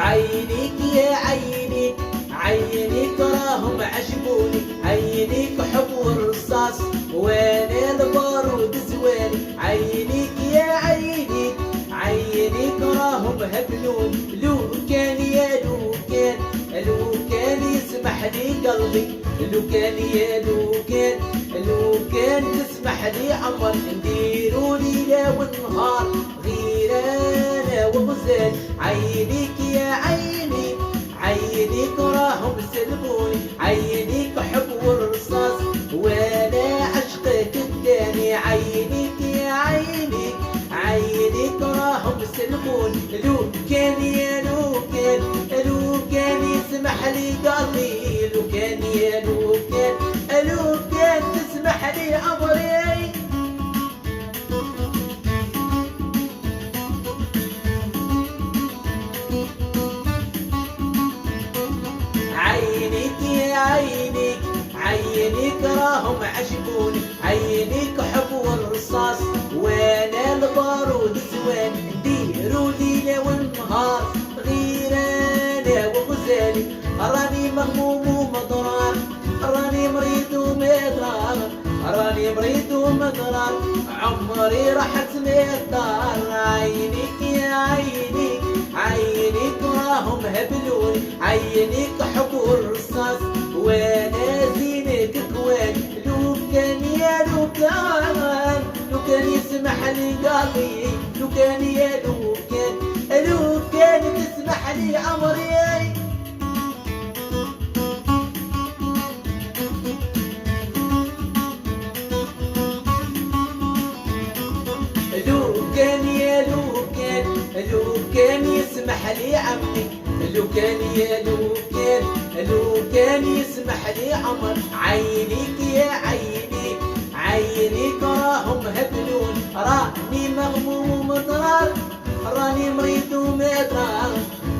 عينيك يا عينيك، عينيك راهم عجبوني، عينيك حب والرصاص وانا البارود زواني. عينيك يا عينيك، عينيك راهم هبلوني. لو كان يا لو كان، لو كان يسمح لي قلبي، لو كان يا لو كان، لو كان تسمح لي عمر نديروا ليلة والنهار غير انا وغزال. عينيك يا عينيك، عينيك راهم سلبوني، عينيك حب والرصاص وانا عشقك الثاني. عينيك يا عينيك، عينيك راهم سلبوني. لو كان يا لو كان، لو كان يسمح لي قلبي، لو كان يا لو كان، لو كان تسمح لي عمري. عينيك يا عينيك، عينيك راهم عجبوني، عينيك حب والرصاص وانا البارود زوان. نديروا ليلة والنهار غير انا وغزالي. راني مغموم ومضرار، راني مريض ومضرار، راني مريض ومضرار، عمري راحت الدار. عينيك يا عينيك، عينيك راهم هبلوني، عينيك حب والرصاص وانا زينك كوان. لو كان يا لو كان، لو كان يسمح لي قلبي، لو كان يا لو كان، لو كان تسمح لي عمري. لو كان يا لو كان، لو كان يسمح لي عمي، لو كان يا لو كان، لو كان يسمح لي عمر. عينيك يا عينيك، عينيك راهم هبلون. راني مغموم ومضرار، راني مريض ومضرار،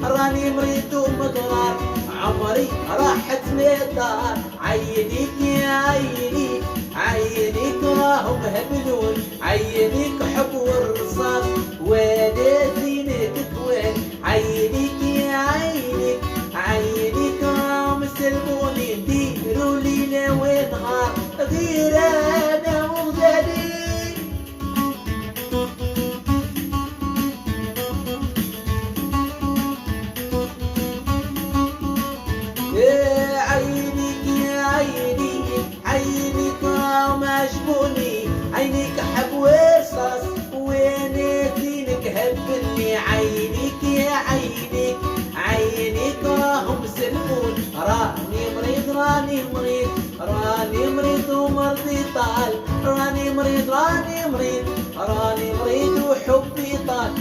راني مريض ومضرار، عمري راحت الدار. عينيك يا عينيك، عينيك راهم هبلون، عينيك حب والرصاص وانا زينك كوان. عينيك يا عينيك، عينيك راهم سلموني. نديروا ليلة ونهار غير انا وغزالي. عينيك يا عينيك، عينيك راهم عجبوني، عينيك حب ورصاص وانا زينك هبلني. عينيك يا عينيك، عينيك راهم سلموني. راني مريض، راني مريض، راني مريض ومرضي طال، راني مريض، راني مريض، راني مريض وحبي طال.